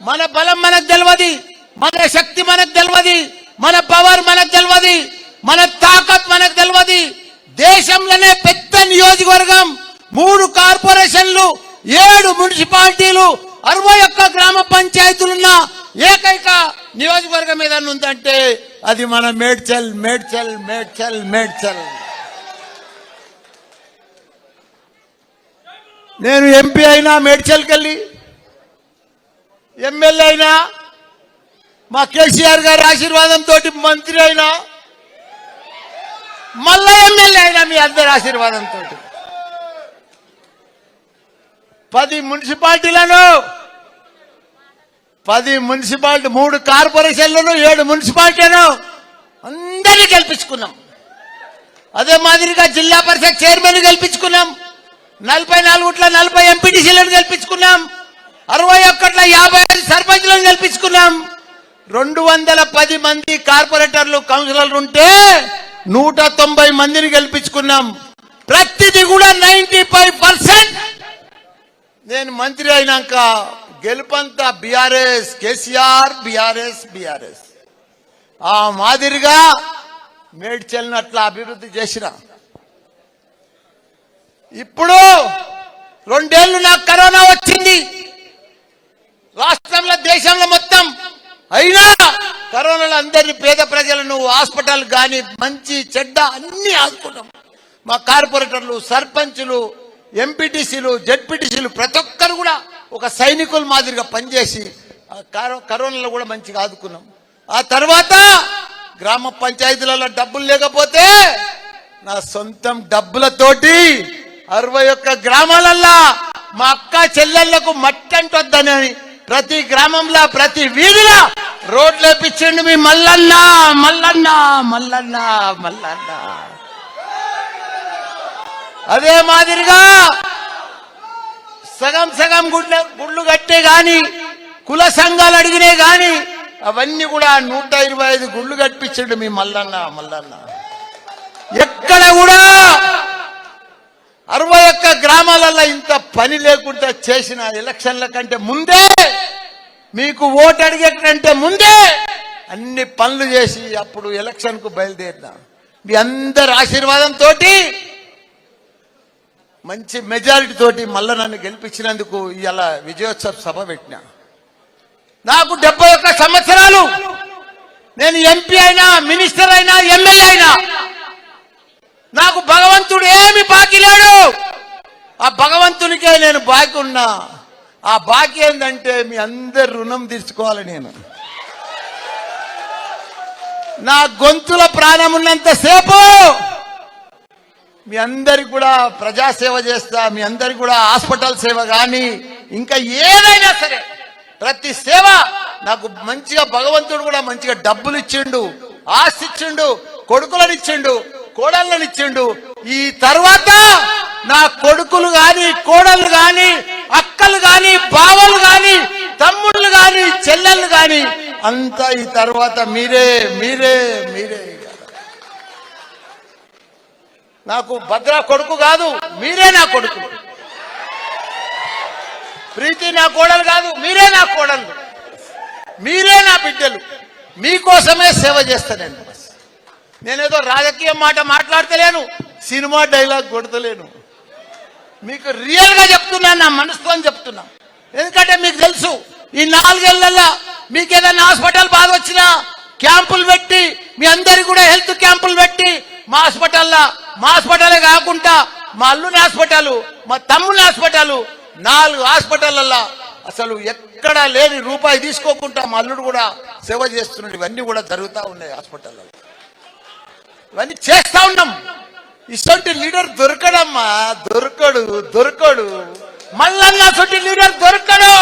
మన బలం మనకు తెలియదు, మన శక్తి మనకు తెలియదు, మన పవర్ మనకు తెలియదు, మన తాకత్ మనకు తెలియదు. దేశంలోనే పెద్ద నియోజకవర్గం, 3 కార్పొరేషన్లు, 7 మున్సిపాలిటీలు, 61 గ్రామ పంచాయతీలున్న ఏకైక నియోజకవర్గం ఏదన్నా ఉందంటే అది మన మేడ్చల్. మేడ్చల్ మేడ్చల్ మేడ్చల్. నేను ఎంపీ అయినా మేడ్చల్కి వెళ్ళి, ఎమ్మెల్యే అయినా మా కేసీఆర్ గారి ఆశీర్వాదంతో మంత్రి అయినా, మళ్ళా ఎమ్మెల్యే అయినా మీ అందరి ఆశీర్వాదంతో 10 మున్సిపాలిటీలను, 3 కార్పొరేషన్లను, 7 మున్సిపాలిటీలను అందరినీ గెలిపించుకున్నాం. అదే మాదిరిగా జిల్లా పరిషత్ చైర్మన్ గెలిపించుకున్నాం, 44 40 ఎంపీటీసీలను గెలిపించుకున్నాం, 61 55 సర్పంచ్లను గెలిపించుకున్నాం. 210 మంది కార్పొరేటర్లు కౌన్సిలర్లు ఉంటే 190 మందిని గెలిపించుకున్నాం. ప్రతిదీ కూడా 95%. నేను మంత్రి అయినాక గెలుపంతా బీఆర్ఎస్, కేసీఆర్, బీఆర్ఎస్. ఆ మాదిరిగా మేడ్చల్ని అట్లా అభివృద్ధి చేసిన. ఇప్పుడు 2 ఏళ్లు నాకు కరోనా వచ్చింది, రాష్ట్రంలో దేశంలో మొత్తం. అయినా కరోనాలో అందరినీ, పేద ప్రజలను హాస్పిటల్ కానీ మంచి చెడ్డ అన్ని ఆదుకున్నాం. మా కార్పొరేటర్లు, సర్పంచులు, ఎంపీటీసీలు, జెడ్పీటీసీలు ప్రతి ఒక్కరు కూడా ఒక సైనికుల మాదిరిగా పనిచేసి కరోనాలో కూడా మంచిగా ఆదుకున్నాం. ఆ తర్వాత గ్రామ పంచాయతీలలో డబ్బులు లేకపోతే నా సొంతం డబ్బులతోటి 61 గ్రామాలల్లో మా అక్క చెల్లెళ్లకు మట్టి అంటొద్దని ప్రతి గ్రామంలో, ప్రతి వీధిలో రోడ్లు వేపించండి మీ మల్లన్న. అదే మాదిరిగా సగం గుళ్ళు కట్టే గాని, కుల సంఘాలు అడిగినే గాని అవన్నీ కూడా 125 గుళ్ళు కట్టించండి మీ మల్లన్న. ఎక్కడ కూడా 61 గ్రామాలలో ఇంత పని లేకుండా చేసిన, ఎలక్షన్ల కంటే ముందే, మీకు ఓటు అడిగే కంటే ముందే అన్ని పనులు చేసి అప్పుడు ఎలక్షన్ కు బయలుదేరినా. మీ అందరి ఆశీర్వాదంతో మంచి మెజారిటీ తోటి మళ్ళా నన్ను గెలిపించినందుకు ఇలా విజయోత్సవ సభ పెట్టినా. నాకు 71 సంవత్సరాలు. నేను ఎంపీ అయినా, మినిస్టర్ అయినా, ఎమ్మెల్యే అయినా నాకు భగవంతుడు ఏమి బాకీ లేడు. ఆ భగవంతునికే నేను బాకీ ఉన్నా. ఆ బాకీ ఏంటంటే మీ అందరి రుణం తీర్చుకోవాలి. నేను నా గొంతుల ప్రాణం ఉన్నంతసేపు మీ అందరికి కూడా ప్రజాసేవ చేస్తా. మీ అందరికి కూడా హాస్పిటల్ సేవ కానీ ఇంకా ఏదైనా సరే ప్రతి సేవ నాకు మంచిగా భగవంతుడు కూడా మంచిగా డబ్బులు ఇచ్చిండు, ఆస్తి ఇచ్చిండు, కొడుకులను ఇచ్చిండు, కోడళ్ళని ఇచ్చిండు. ఈ తర్వాత నా కొడుకులు గాని, కోడళ్ళు గాని, అక్కలు గాని, బావలు గాని, తమ్ముళ్ళు గాని, చెల్లెళ్ళు గాని అంతా ఈ తర్వాత మీరే. నాకు భద్ర కొడుకు కాదు, మీరే నా కొడుకు. ప్రీతి నా కోడలు కాదు, మీరే నా కోడలు, మీరే నా బిడ్డలు. మీకోసమే సేవ చేస్తానండి. నేనేదో రాజకీయ మాట మాట్లాడతలేను, సినిమా డైలాగ్ కొడతలేను. మీకు రియల్ గా చెప్తున్నాను, నా మనసుతో చెప్తున్నా. ఎందుకంటే మీకు తెలుసు ఈ 4 ఏళ్లలో మీకు ఏదైనా హాస్పిటల్ బాధ వచ్చినా క్యాంపులు పెట్టి, మీ అందరికి కూడా హెల్త్ క్యాంపులు పెట్టి, మా హాస్పిటలే కాకుండా మా అల్లుని హాస్పిటల్, మా తమ్ముని హాస్పిటల్, 4 హాస్పిటల్లో అసలు ఎక్కడా లేని రూపాయి తీసుకోకుండా మా అల్లుడు కూడా సేవ చేస్తున్నాడు. ఇవన్నీ కూడా జరుగుతూ ఉన్నాయి హాస్పిటల్లో. ఇవన్నీ చేస్తా ఉన్నాం. ఇటువంటి లీడర్ దొరకడమ్మా, దొరకడు. మల్లన్న అటువంటి లీడర్ దొరకడు.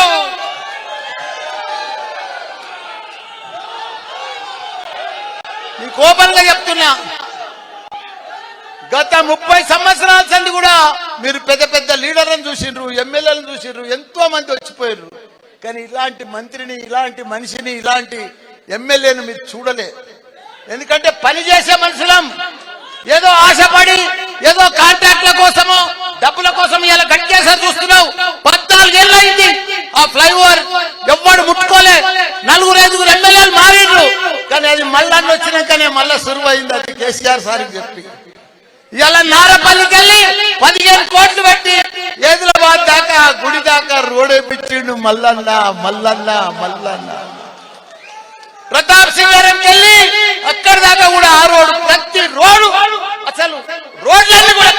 నీకు ఓపెన్ గా చెప్తున్నా, గత 30 సంవత్సరాల సంది కూడా మీరు పెద్ద లీడర్లను చూసిండ్రు, ఎమ్మెల్యేలను చూసిండ్రు, ఎంతో మంది వచ్చిపోయారు. కానీ ఇలాంటి మంత్రిని, ఇలాంటి మనిషిని, ఇలాంటి ఎమ్మెల్యేను మీరు చూడలే. ఎందుకంటే పనిచేసే మనుషులం. ఏదో ఆశపడి, ఏదో కాంట్రాక్ట్ల కోసమో, డబ్బుల కోసం ఇలా కట్ చేసా చూస్తున్నావు. 14 ఏళ్ళు అయింది ఆ ఫ్లైఓవర్ ఎవ్వడు ముట్టుకోలేదు. నలుగురు ఐదుగురు ఎమ్మెల్యేలు మారిండ్రు, కానీ అది మళ్ళీ వచ్చినాకనే మళ్ళా సురువు అయింది. అది కేసీఆర్ సార్కి చెప్పి ఇలా నారపల్లికి వెళ్ళి 15 కోట్లు పెట్టి ఏదులాబాద్ దాకా గుడి దాకా రోడ్ వేయించిండు. మల్లన్న మల్లన్న మల్లన్న ప్రతాప్ సింగారంకి వెళ్ళి అక్కడి దాకా కూడా ఆ రోడ్డు, ప్రతి రోడ్డు అసలు రోడ్లన్నీ కూడా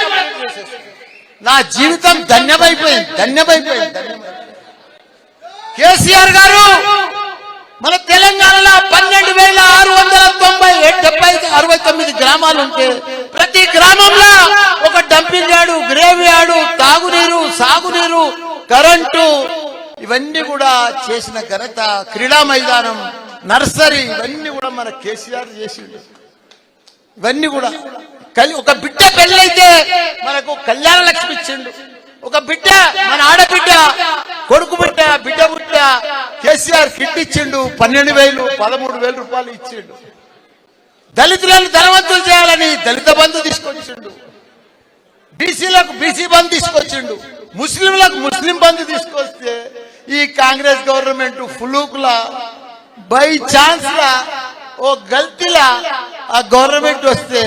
నా జీవితం ధన్యమైపోయింది, ధన్యమైపోయింది. కేసీఆర్ గారు మన తెలంగాణలో 12,669 గ్రామాలు ఉంటే ప్రతి గ్రామంలో ఒక డంపింగ్ యార్డు, గ్రేవ్ యార్డు, తాగునీరు, సాగునీరు, కరెంటు ఇవన్నీ కూడా చేసిన ఘనత, క్రీడా మైదానం, నర్సరీ ఇవన్నీ కూడా మన కేసీఆర్ చేసిండు. ఇవన్నీ కూడా ఒక బిడ్డ పెళ్ళైతే మనకు కళ్యాణ లక్ష్మి ఇచ్చిండు. ఒక బిడ్డ మన ఆడబిడ్డ కొడుకు బిడ్డ బిడ్డ బిడ్డ కేసీఆర్ కిట్ ఇచ్చిండు. 12,000 13,000 రూపాయలు ఇచ్చిండు. దళితులను ధనవంతులు చేయాలని దళిత బంధు తీసుకొచ్చిండు. బీసీలకు బీసీ బంధు తీసుకొచ్చిండు. ముస్లింలకు ముస్లిం బంధు తీసుకొస్తే ఈ కాంగ్రెస్ గవర్నమెంట్ ఫులూకులా బై ఛాన్స్ లా ఓ గల్తీలా ఆ గవర్నమెంట్ వస్తే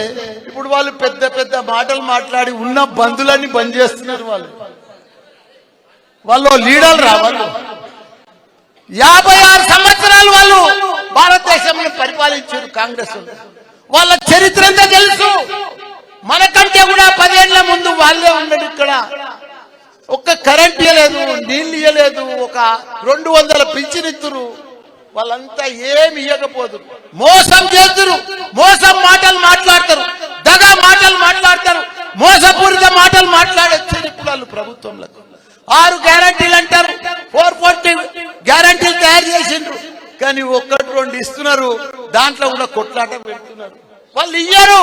ఇప్పుడు వాళ్ళు పెద్ద పెద్ద మాటలు మాట్లాడి ఉన్న బంధులన్నీ బంద్ చేస్తున్నారు. వాళ్ళు లీడర్లు రావాలి. 56 సంవత్సరాలు వాళ్ళు భారతదేశంలో పరిపాలించారు కాంగ్రెస్. వాళ్ళ చరిత్ర అంతా తెలుసు. మనకంటే కూడా 10 ఏళ్ల ముందు వాళ్ళే ఉన్నాడు. ఇక్కడ ఒక్క కరెంట్ ఇవ్వలేదు, నీళ్లు ఇవ్వలేదు, ఒక 200 పింఛనిత్తురు. వాళ్ళంతా ఏమి ఇవ్వకపోదు, మోసం చేస్తురు, మోసం మాటలు మాట్లాడతారు, దగా మాటలు మాట్లాడతారు, మోసపూరిత మాటలు మాట్లాడొచ్చారు. ఇప్పుడు వాళ్ళు ప్రభుత్వంలో 6 గ్యారంటీలు అంటారు, 440 గ్యారంటీలు తయారు చేసిండ్రు, కానీ 1-2 ఇస్తున్నారు. దాంట్లో కూడా కొట్లాట పెడుతున్నారు. వాళ్ళు ఇయ్యరు,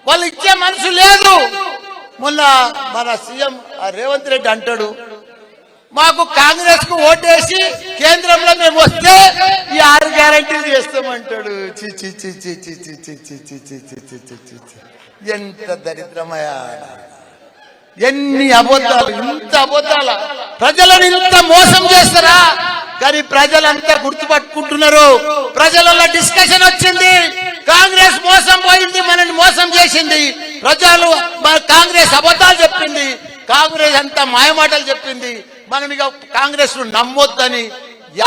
వాళ్ళు ఇచ్చే మనసు లేదు. మొన్న మన సీఎం రేవంత్ రెడ్డి అంటాడు, మాకు కాంగ్రెస్ కు ఓటేసి కేంద్రంలో మేము వస్తే ఈ 6 గ్యారంటీలు చేస్తామంటాడు. ఎంత దరిద్రమయా, ఎన్ని అబద్ధాలు, ఇంత అబద్ధాల ప్రజలను ఇంత మోసం చేస్తారా? కానీ ప్రజలంతా గుర్తుపట్టుకుంటున్నారు. ప్రజలలో డిస్కషన్ వచ్చింది, కాంగ్రెస్ మోసం పోయింది, మనల్ని మోసం చేసింది. ప్రజలు కాంగ్రెస్ అబద్ధాలు చెప్పింది, కాంగ్రెస్ అంతా మాయమాటలు చెప్పింది. మనం ఇక కాంగ్రెస్ ను నమ్మొద్దని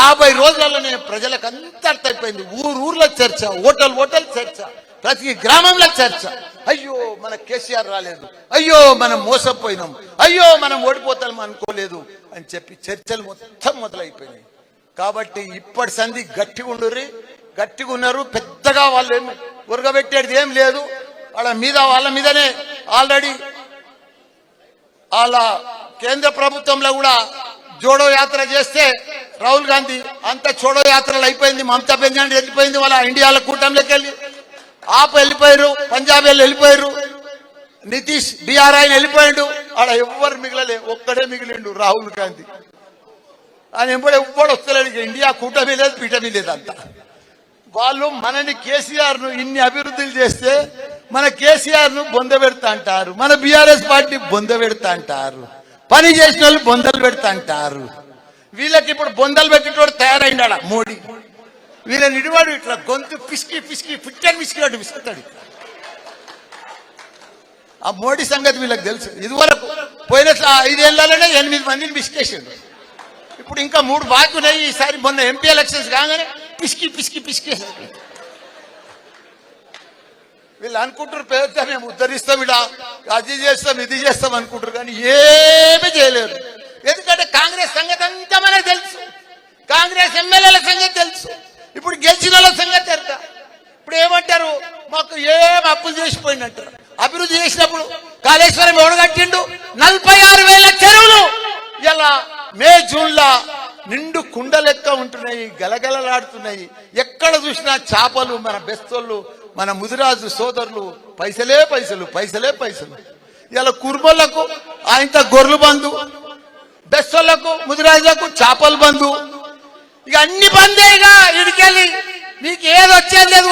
50 రోజులలోనే ప్రజలకు అంత అర్థమైపోయింది. ఊర్లో చర్చ, ఓటల్ చర్చ, ప్రతి గ్రామంలో చర్చ. అయ్యో మన కేసీఆర్ రాలేదు, అయ్యో మనం మోసపోయినాం, అయ్యో మనం ఓడిపోతాం అనుకోలేదు అని చెప్పి చర్చలు మొత్తం మొదలైపోయినాయి. కాబట్టి ఇప్పటి సంధి గట్టిగా ఉండుర్రి, గట్టిగా ఉన్నారు. పెద్దగా వాళ్ళు ఏమి ఉరగబెట్టేది ఏం లేదు. వాళ్ళ మీదనే ఆల్రెడీ వాళ్ళ కేంద్ర ప్రభుత్వంలో కూడా జోడో యాత్ర చేస్తే రాహుల్ గాంధీ అంత చోడో యాత్రలు అయిపోయింది. మమతా బెనర్జీ వెళ్ళిపోయింది, వాళ్ళ ఇండియాలో కూటమిలోకి వెళ్ళి ఆప్ వెళ్ళిపోయారు, పంజాబ్ వెళ్ళిపోయారు, నితీష్ బీఆర్ ఆయన వెళ్ళిపోయాడు. ఆడ ఎవ్వరు మిగిలలే, ఒక్కడే మిగిలిండు రాహుల్ గాంధీ. ఆయన ఎవ్వడు వస్తలేడు. ఇండియా కూటమి లేదు, పీటమి లేదు. అంతా వాళ్ళు మనని కేసీఆర్ ను ఇన్ని అభివృద్ధులు చేస్తే మన కేసీఆర్ ను బొంద పెడతా అంటారు, మన బీఆర్ఎస్ పార్టీ బొంద పెడతా అంటారు, పని చేసిన వాళ్ళు బొందలు పెడతా అంటారు. వీళ్ళకి ఇప్పుడు బొందలు పెట్టేటోడు తయారైండా మోడీ. వీళ్ళని ఇడివాడు ఇట్లా గొంతు పిసికి పిసికి పుట్టని పిసికినట్టు పిసుకుతాడు. ఆ మోడీ సంగతి వీళ్ళకి తెలుసు. ఇదివరకు పోయిన 5 ఏళ్లలోనే 8 మందిని పిసికేసాడు. ఇప్పుడు ఇంకా 3 బాకీ ఉన్నాయి. ఈసారి మొన్న ఎంపీ ఎలక్షన్స్ కాగానే పిసికి పిసికి పిసికేసాడు. వీళ్ళు అనుకుంటారు పేద మేము ఉద్ధరిస్తాం, ఇలా అది చేస్తాం ఇది చేస్తాం అనుకుంటారు, కానీ ఏమీ చేయలేరు. ఎందుకంటే కాంగ్రెస్ సంగతి అంతా మనకు తెలుసు, కాంగ్రెస్ ఎమ్మెల్యేల సంగతి తెలుసు, ఇప్పుడు గెలిచిన వాళ్ళ సంగతి తెలుక. ఇప్పుడు ఏమంటారు, మాకు ఏం అప్పులు చేసిపోయిందంటారు. అభివృద్ధి చేసినప్పుడు కాళేశ్వరం ఎవడు కట్టిండు? 46,000 చెరువులు ఇలా మే జూన్లో నిండు కుండ లెక్క ఉంటున్నాయి, గలగలలాడుతున్నాయి. ఎక్కడ చూసినా చేపలు. మన బెస్తోళ్ళు, మన ముదిరాజు సోదరులు పైసలే పైసలు, పైసలే పైసలు. ఇలా కుర్మలకు ఆయనతో గొర్రెలు బంధు, బెస్తోళ్లకు ముదిరాజులకు చేపలు బంధు, ఇక అన్ని బందేగా. ఇడికెళ్ళి మీకు ఏది వచ్చేది లేదు.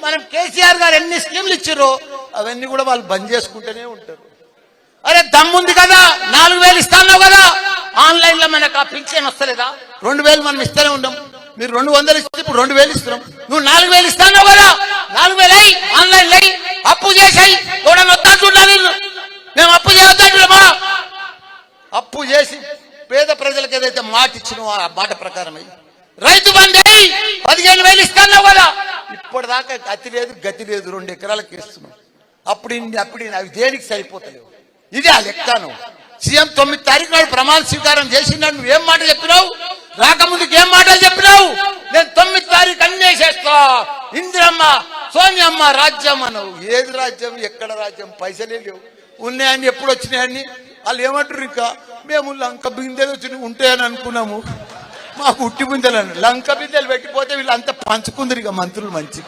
మనం కేసీఆర్ గారు ఎన్ని స్కీమ్లు ఇచ్చారో అవన్నీ కూడా వాళ్ళు బంద్ చేసుకుంటూనే ఉంటారు. అరే దమ్ముంది కదా, 4,000 ఇస్తాన్నావు కదా, ఆన్లైన్ లో మనకు ఆ పింఛన్ వస్తలేదా? 2000 మనం ఇస్తూనే ఉన్నాం. మీరు 200 ఇస్తే ఇప్పుడు 2000 ఇస్తున్నాం. నువ్వు 4000 ఇస్తాను కదా, 4000 అయ్యి ఆన్లైన్ అయ్యి అప్పు చేసాయి. ఎవడన్నా వద్దా చూడాలి. మేము అప్పు చేయొద్దంటున్నామా? అప్పు చేసి పేద ప్రజలకు ఏదైతే మాట ఇచ్చినో ఆ మాట ప్రకారం అయ్యి రైతు బంధు 15,000 ఇస్తాను కదా, ఇప్పటిదాకా గతి లేదు గతి లేదు. 2 ఎకరాలకు ఇస్తున్నాం. అప్పుడు అవి దేనికి సరిపోతలేవు. ఇది ఆ లెక్కను. సీఎం 9 తారీఖు నాడు ప్రమాణ స్వీకారం చేసినాడు. నువ్వేం మాట చెప్పినావు? రాకముందుకు ఏం మాటలు చెప్పినావు? నేను 9 తారీఖు అన్నీ చేస్తా, ఇందిరమ్మ సోనియమ్మ రాజ్యం అన్నావు. ఏది రాజ్యం? ఎక్కడ రాజ్యం? పైసలే లేవు. ఉన్నాయని ఎప్పుడు వచ్చినాయని వాళ్ళు ఏమంటారు? ఇంకా మేము లంక బిందెలు వచ్చి ఉంటాయని అనుకున్నాము, మాకు ఉట్టి బిందెలు అని. లంక బిందెలు పెట్టిపోతే వీళ్ళంతా పంచుకుందరు ఇక మంత్రులు మంచి.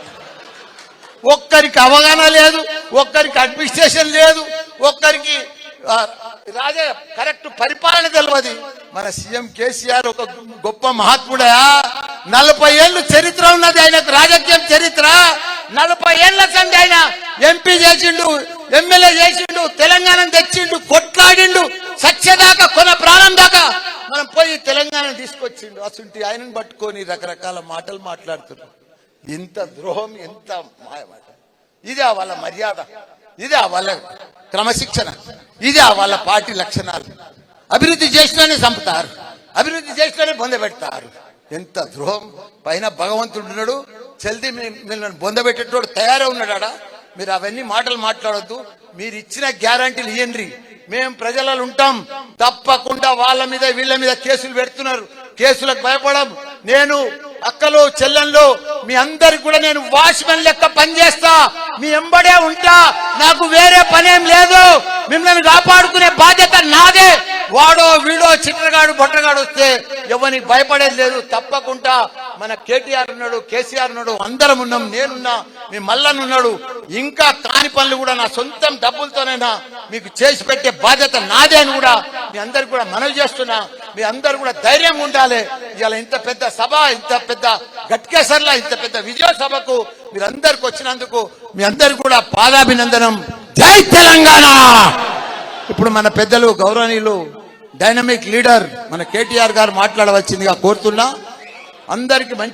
ఒక్కరికి అవగాహన లేదు, ఒక్కరికి అడ్మినిస్ట్రేషన్ లేదు, ఒక్కరికి కరెక్ట్ పరిపాలన తెలియదు. మన సీఎం కేసీఆర్ ఒక గొప్ప మహాత్ముడా. 40 ఏళ్ళు చరిత్ర ఉన్నది ఆయనకు, రాజకీయం చరిత్ర. 40 ఏళ్ల సంది ఆయన ఎంపీ చేసిండు, ఎమ్మెల్యే చేసిండు, తెలంగాణ తెచ్చిండు, కొట్లాడిండు, సత్యదాకా కొన ప్రాణం దాకా మనం పోయి తెలంగాణ తీసుకొచ్చిండు. అసలు ఆయనను పట్టుకొని రకరకాల మాటలు మాట్లాడుతున్నారు. ఇంత ద్రోహం, ఎంత మాయమాట. ఇదే వాళ్ళ మర్యాద, ఇదే వాళ్ళ క్రమశిక్షణ, ఇదే వాళ్ళ పార్టీ లక్షణాలు. అభివృద్ధి చేసినానే చంపుతారు, అభివృద్ధి చేసినానే బొందబెడతారు. ఎంత ద్రోహం. పైన భగవంతుడు ఉన్నాడు, చల్ది మిమ్మల్ని బొందబెట్టేటోడు తయారై ఉన్నాడా? మీరు అవన్నీ మాటలు మాట్లాడొద్దు. మీరు ఇచ్చిన గ్యారంటీలు ఇవ్వండి, మేము ప్రజలలో ఉంటాం. తప్పకుండా వాళ్ళ మీద వీళ్ళ మీద కేసులు పెడుతున్నారు, కేసులకు భయపడం. నేను అక్కలు చెల్లెళ్ళు మీ అందరికి కూడా నేను వాచ్మెన్ లెక్క పనిచేస్తా, మీ ఎంబడే ఉంటా. నాకు వేరే పనేం లేదు. మిమ్మల్ని కాపాడుకునే బాధ్యత నాదే. వాడో వీడో చిట్రగాడు బొట్టగాడు వస్తే ఎవరికి భయపడేది లేదు. తప్పకుండా మన కేటీఆర్ ఉన్నాడు, కేసీఆర్ ఉన్నాడు, అందరం ఉన్నాం. నేనున్నా, మీ మల్లన్న ఉన్నాడు. ఇంకా కాని పనులు కూడా నా సొంతం డబ్బులతోనైనా మీకు చేసి పెట్టే బాధ్యత నాదే అని కూడా మీ అందరికి కూడా మనవి చేస్తున్నా. మీ అందరు కూడా ధైర్యంగా ఉండాలి. ఇవాళ ఇంత పెద్ద సభ, ఇంత పెద్ద గట్కేసర్లా ఇంత పెద్ద విజయ సభకు మీరందరికి వచ్చినందుకు మీ అందరికి కూడా పాదాభినందనం. జై తెలంగాణ. ఇప్పుడు మన పెద్దలు గౌరవనీయులు డైనమిక్ లీడర్ మన కేటీఆర్ గారు మాట్లాడవలసిందిగా కోరుతున్నా. అందరికి మంచి